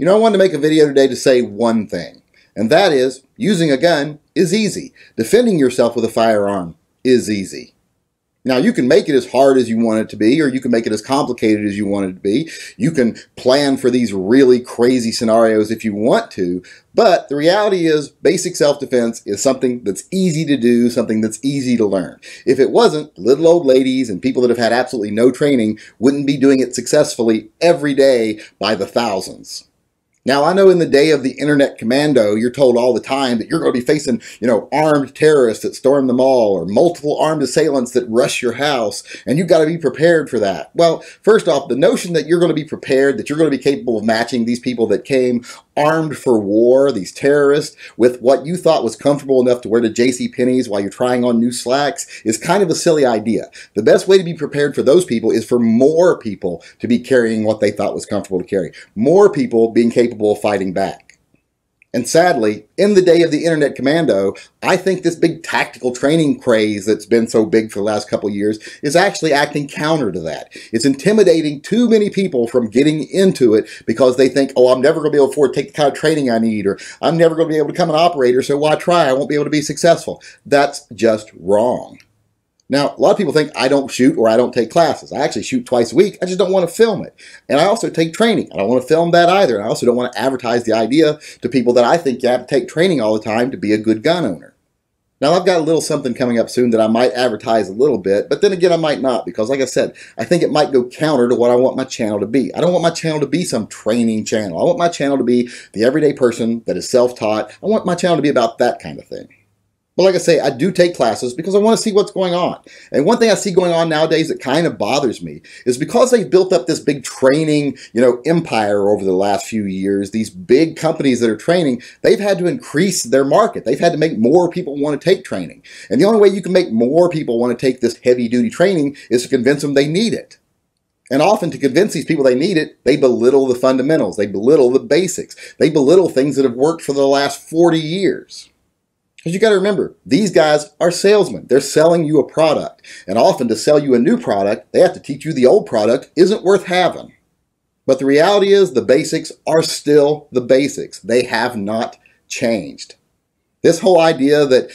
I wanted to make a video today to say one thing, and that is using a gun is easy. Defending yourself with a firearm is easy. Now, you can make it as hard as you want it to be, or you can make it as complicated as you want it to be. You can plan for these really crazy scenarios if you want to, but the reality is basic self-defense is something that's easy to do, something that's easy to learn. If it wasn't, little old ladies and people that have had absolutely no training wouldn't be doing it successfully every day by the thousands. Now, I know in the day of the internet commando, you're told all the time that you're going to be facing, armed terrorists that storm the mall or multiple armed assailants that rush your house, and you've got to be prepared for that. Well, first off, the notion that you're going to be prepared, that you're going to be capable of matching these people that came armed for war, these terrorists, with what you thought was comfortable enough to wear to JCPenney's while you're trying on new slacks is kind of a silly idea. The best way to be prepared for those people is for more people to be carrying what they thought was comfortable to carry. More people being capable of fighting back. And sadly, in the day of the internet commando, I think this big tactical training craze that's been so big for the last couple of years is actually acting counter to that. It's intimidating too many people from getting into it because they think, oh, I'm never going to be able to afford to take the kind of training I need, or I'm never going to be able to become an operator, so why try? I won't be able to be successful. That's just wrong. Now, a lot of people think I don't shoot or I don't take classes. I actually shoot twice a week. I just don't want to film it. And I also take training. I don't want to film that either. And I also don't want to advertise the idea to people that I think you have to take training all the time to be a good gun owner. Now, I've got a little something coming up soon that I might advertise a little bit, but then again, I might not, because like I said, I think it might go counter to what I want my channel to be. I don't want my channel to be some training channel. I want my channel to be the everyday person that is self-taught. I want my channel to be about that kind of thing. But like I say, I do take classes because I want to see what's going on. And one thing I see going on nowadays that kind of bothers me is because they've built up this big training, empire over the last few years, these big companies that are training, they've had to increase their market. They've had to make more people want to take training. And the only way you can make more people want to take this heavy-duty training is to convince them they need it. And often to convince these people they need it, they belittle the fundamentals. They belittle the basics. They belittle things that have worked for the last 40 years. Because you got to remember, these guys are salesmen. They're selling you a product. And often to sell you a new product, they have to teach you the old product isn't worth having. But the reality is the basics are still the basics. They have not changed. This whole idea that,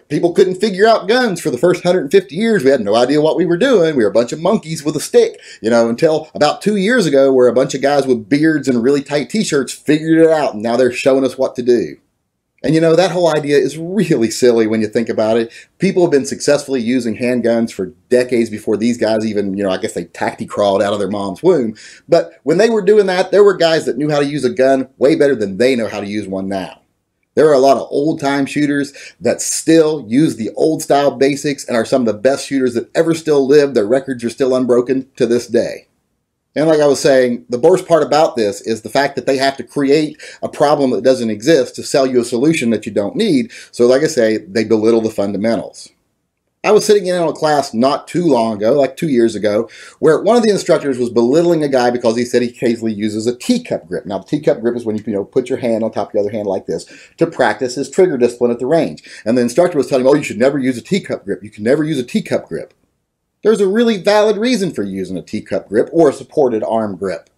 people couldn't figure out guns for the first 150 years. We had no idea what we were doing. We were a bunch of monkeys with a stick, until about 2 years ago where a bunch of guys with beards and really tight t-shirts figured it out. And now they're showing us what to do. And that whole idea is really silly when you think about it. People have been successfully using handguns for decades before these guys even, I guess they tacticrawled out of their mom's womb. But when they were doing that, there were guys that knew how to use a gun way better than they know how to use one now. There are a lot of old-time shooters that still use the old-style basics and are some of the best shooters that ever still lived. Their records are still unbroken to this day. And like I was saying, the worst part about this is the fact that they have to create a problem that doesn't exist to sell you a solution that you don't need. So like I say, they belittle the fundamentals. I was sitting in on a class not too long ago, like 2 years ago, where one of the instructors was belittling a guy because he said he occasionally uses a teacup grip. Now, the teacup grip is when you put your hand on top of the other hand like this to practice his trigger discipline at the range. And the instructor was telling him, oh, you should never use a teacup grip. You can never use a teacup grip. There's a really valid reason for using a teacup grip or a supported arm grip.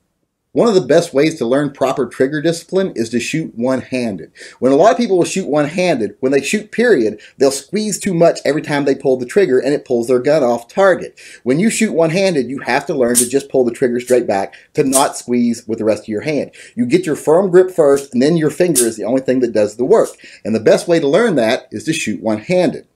One of the best ways to learn proper trigger discipline is to shoot one-handed. When a lot of people will shoot one-handed, when they shoot period, they'll squeeze too much every time they pull the trigger and it pulls their gun off target. When you shoot one-handed, you have to learn to just pull the trigger straight back, to not squeeze with the rest of your hand. You get your firm grip first, and then your finger is the only thing that does the work. And the best way to learn that is to shoot one-handed.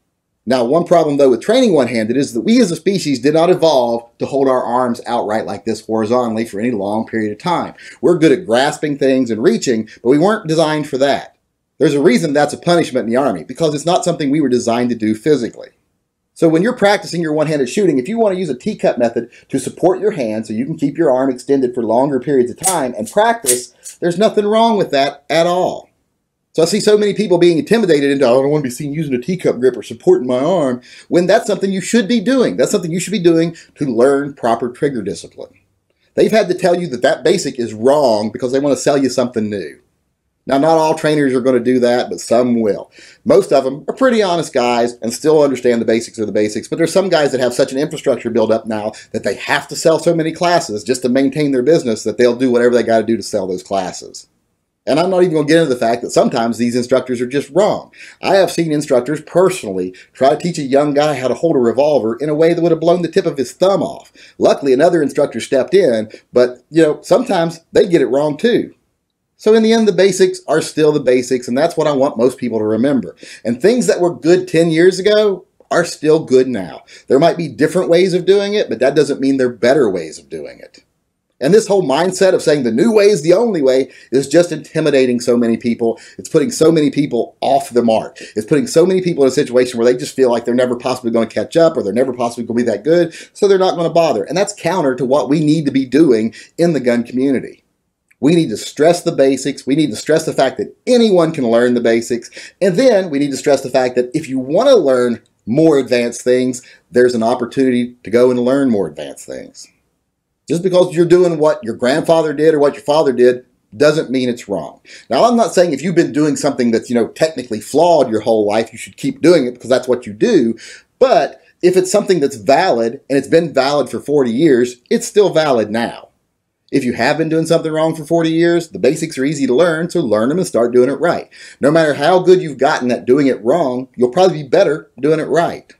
Now, one problem, though, with training one-handed is that we as a species did not evolve to hold our arms outright like this horizontally for any long period of time. We're good at grasping things and reaching, but we weren't designed for that. There's a reason that's a punishment in the Army, because it's not something we were designed to do physically. So when you're practicing your one-handed shooting, if you want to use a teacup method to support your hand so you can keep your arm extended for longer periods of time and practice, there's nothing wrong with that at all. So I see so many people being intimidated into, oh, I don't want to be seen using a teacup grip or supporting my arm, when that's something you should be doing. That's something you should be doing to learn proper trigger discipline. They've had to tell you that that basic is wrong because they want to sell you something new. Now, not all trainers are going to do that, but some will. Most of them are pretty honest guys and still understand the basics are the basics, but there's some guys that have such an infrastructure built up now that they have to sell so many classes just to maintain their business that they'll do whatever they got to do to sell those classes. And I'm not even going to get into the fact that sometimes these instructors are just wrong. I have seen instructors personally try to teach a young guy how to hold a revolver in a way that would have blown the tip of his thumb off. Luckily, another instructor stepped in, but sometimes they get it wrong too. So in the end, the basics are still the basics, and that's what I want most people to remember. And things that were good 10 years ago are still good now. There might be different ways of doing it, but that doesn't mean they're better ways of doing it. And this whole mindset of saying the new way is the only way is just intimidating so many people. It's putting so many people off the mark. It's putting so many people in a situation where they just feel like they're never possibly going to catch up, or they're never possibly going to be that good, so they're not going to bother. And that's counter to what we need to be doing in the gun community. We need to stress the basics. We need to stress the fact that anyone can learn the basics. And then we need to stress the fact that if you want to learn more advanced things, there's an opportunity to go and learn more advanced things. Just because you're doing what your grandfather did or what your father did doesn't mean it's wrong. Now, I'm not saying if you've been doing something that's, technically flawed your whole life, you should keep doing it because that's what you do. But if it's something that's valid and it's been valid for 40 years, it's still valid now. If you have been doing something wrong for 40 years, the basics are easy to learn, so learn them and start doing it right. No matter how good you've gotten at doing it wrong, you'll probably be better doing it right.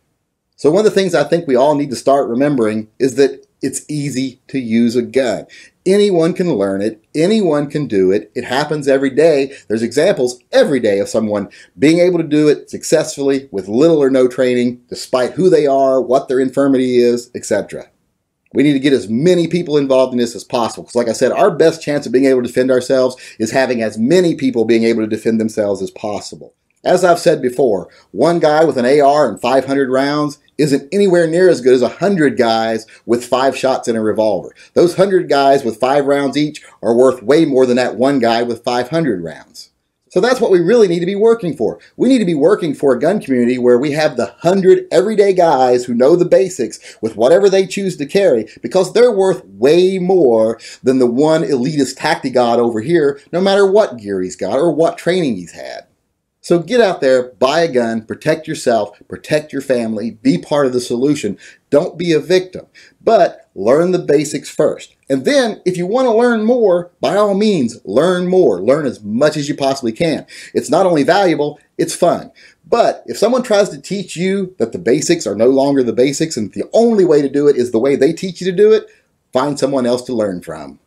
So one of the things I think we all need to start remembering is that it's easy to use a gun. Anyone can learn it. Anyone can do it. It happens every day. There's examples every day of someone being able to do it successfully with little or no training, despite who they are, what their infirmity is, etc. We need to get as many people involved in this as possible. Because like I said, our best chance of being able to defend ourselves is having as many people being able to defend themselves as possible. As I've said before, one guy with an AR and 500 rounds isn't anywhere near as good as 100 guys with 5 shots in a revolver. Those 100 guys with 5 rounds each are worth way more than that one guy with 500 rounds. So that's what we really need to be working for. We need to be working for a gun community where we have the 100 everyday guys who know the basics with whatever they choose to carry, because they're worth way more than the one elitist tacticools over here, no matter what gear he's got or what training he's had. So get out there, buy a gun, protect yourself, protect your family, be part of the solution. Don't be a victim, but learn the basics first. And then if you want to learn more, by all means, learn more. Learn as much as you possibly can. It's not only valuable, it's fun. But if someone tries to teach you that the basics are no longer the basics and the only way to do it is the way they teach you to do it, find someone else to learn from.